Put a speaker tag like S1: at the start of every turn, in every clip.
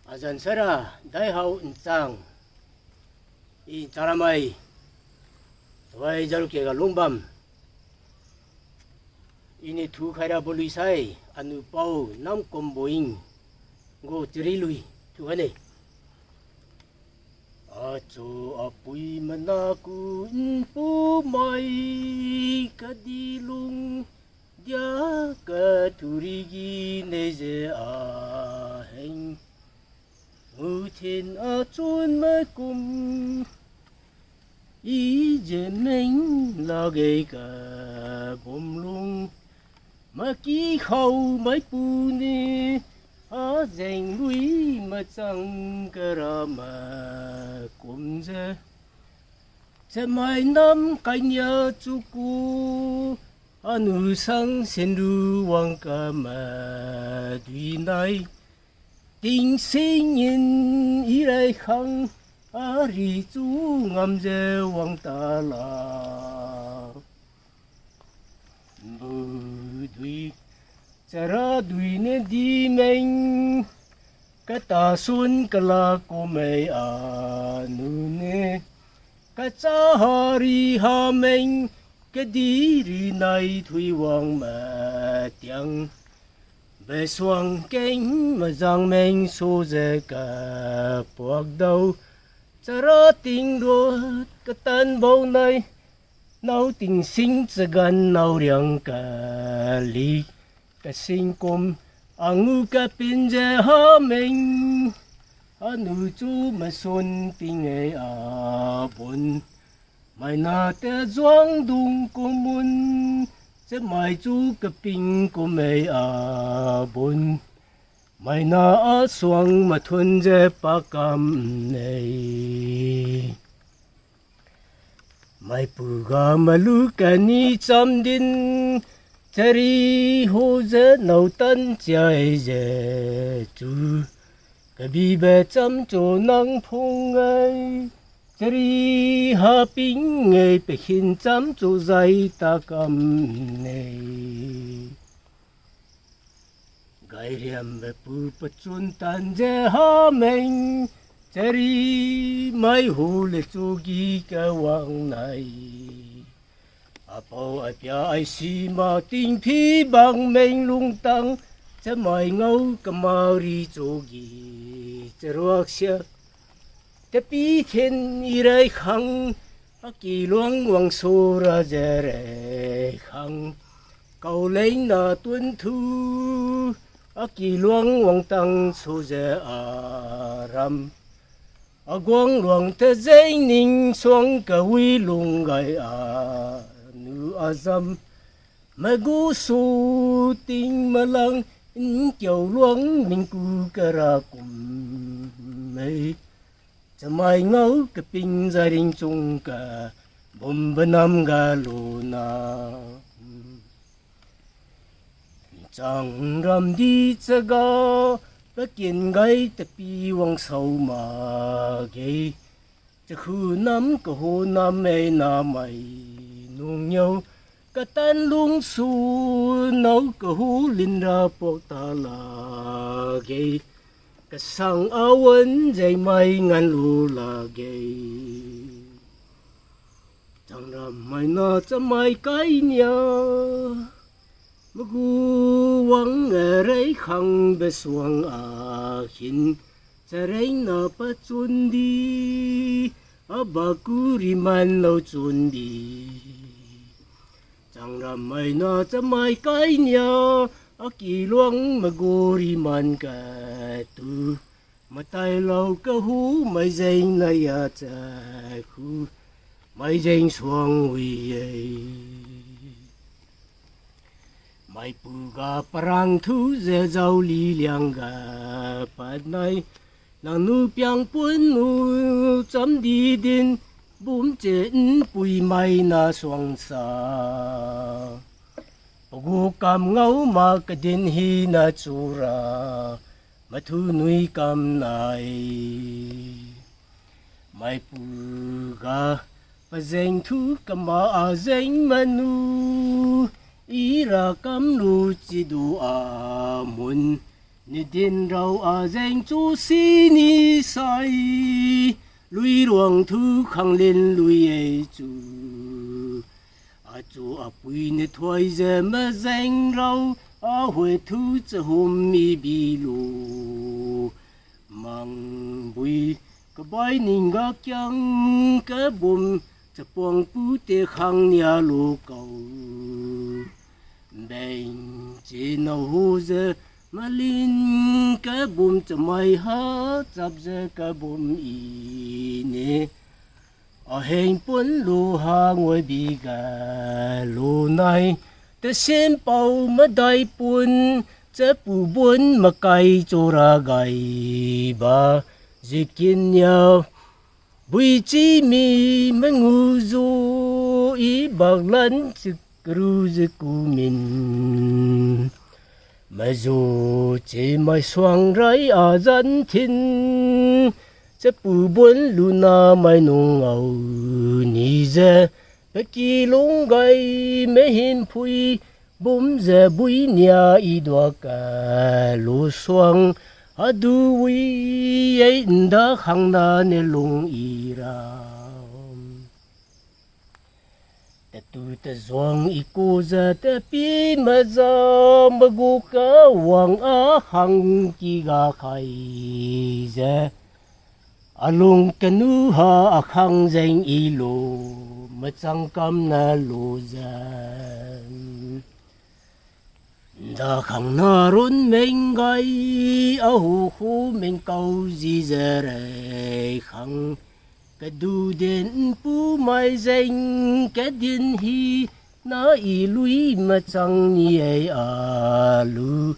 S1: Azan sara Daihau Nchang in Charamai Wai Jaruke Lumbam ini thu khaira bolisai anu pau Namkumbuing go trilui thu hane acho apui manaku pu mai kadilung dia ka turigi neze a heng ngư thiên a chun mai kum ý je mình là gây cả bom lung mà kí khâu mấy pu ni a dành lui mà chẳng cả ra mà cũngจะไม่นำกันยาจุกุอนุสังเสนุวังกามาดุยไนติงสิงยินอีไรขังอาริจูงามเจวังตาลาบุดุยจะราดุยเนดีเมงกตาสุนกลาโกเมอานุเนKacahari hameng kediri nai thui wang ma tiang beswang keng ma jang meng so je ka puak dau chara ting ro katan bau nai nau ting sing chagan nau riang ka li ka sing kum angu ka pin je hameng anu chu ma son ping e a bun mai na te zuang dung ko mun che mai chu ka ping ko me a bun mai na a suang ma thun je pa kam nei mai pu ga ma lu ka ni cham din chari ho je nau tan chai je chu Kabi be cham cho nang phong ai chari ha ping ai pe hin cham cho zai ta kam nei gai riam be pu pa chun tan je ha meng chari mai hu le chu gi ka wang nai a pau a pia ai si ma ting phi bang meng lung tang chả mai ngâu cầm mari chogi chả ruak sia te pi thiên irai khang a ki luang wang so ra jere khang kau lấy na tuân thu a ki luang wang tang so je a ram a guang luang te zai ning suang ka wi lung gai a nu azam ma gu su ting malang kiểu luang mình cu cà ra cùng mấy cho mai ngấu cái pin gia đình chung cả bom bên nam ga lô na chẳng ram đi cha ga bất kiến gai tập pi wang sầu mà gai cha khu nam cái hồ nam mày nam mày nung nhau cả tan lung su nấu cả hú linh ra bọc ta là gay cả sang áo ấn dây mai ngàn lu là gay chẳng làm mai na cho mai cái nhà mà gu wang ở đây khang bê xuang à hin cha đây na pa chun đi à bà cu ri man lâu chun đi chẳng làm mày na cho mai cái nhà ở kỳ luang mà gori man cả tu mà tay lâu cái hú mày dành này à cha khu mày dành xuang huy mày pu ga parang thu ze zau li liang ga pat này nàng nu piang pun nu chấm đi din bùm trên bụi mây na xoang xa bố cầm ngấu mà cái đến hi na chu ra mà thu nuôi cầm này mai pu ga và danh thu cầm mà à danh mà nu ý ra cầm nu chỉ đủ à muốn 你点绕啊人做事你sai lui luang thu khang lên lui ai chu à chu à bùi nè thoại giờ mà danh rau à huệ thu cho hôm mi bi lu mang bùi cái bài nín gác chẳng cái bùm cho buông bù tê khang nhà lu cầu bên chỉ nào hồ giờ mà linh cái bùm cho mày hát dập giờ cái bùm ý nè ở hình bốn lô hà ngồi bị gà lô này ta xem bao mà đại bốn chớ bù bốn mà cay cho ra gai ba dễ kiến nhau bùi chi mi mà ngu dô ý bạc lẫn chữ cửu dễ cú mình mà dù chỉ mai xoang rải à dân thiên sẽ bù bốn lù na mai nông ngầu nì giờ bé kỳ lông gai mê hin phui bùm giờ bùi nhà y đoa cả lù xoang à đu uy ấy đã khang na nè lông y ra tu ta zong i cô za ta pi ma za ma gu ka wang a hang ki ga khai za alung kanu ha a khang zeng i lo ma chang kam na lo za da khang na run meng gai a hu hu meng kau zi za re khang cái đu đen pu mai danh cái điên hi na y lui mà chẳng như ấy à lu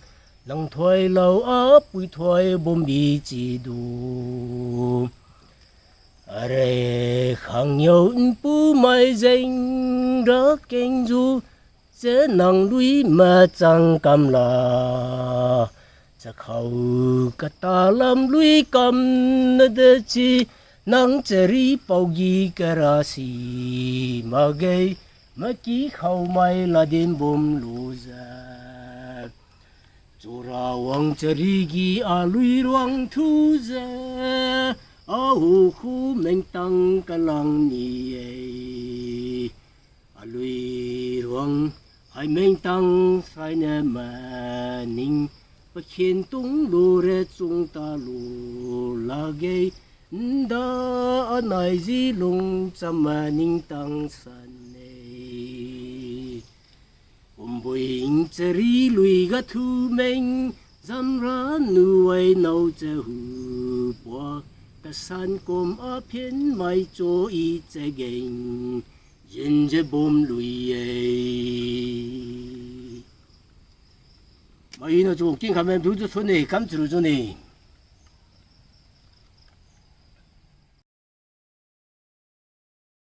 S1: lòng thoại lâu ấp bụi thoại bom bị chỉ đủ are khang nhau pu mai danh rất kinh du sẽ năng lui mà chẳng cầm là chắc khâu cái ta làm lui cầm nó để chi nang ceri paugi kerasi magai maki khau mai la din bom luza chura wang ceri gi alui ruang thu za au khu meng tang kalang ni ai alui ruang hai meng tang sai na ma ning pa khen tung lu re chung ta lu la ge da anai zi lung chama ning tang san nei Namkumbuing ceri lui ga thu meng zamra nuai nau che hu bua ta san kom a phiên mai cho i che geng yin je bom lui ei mai no chung king khamem du chu ne kam chu chu ne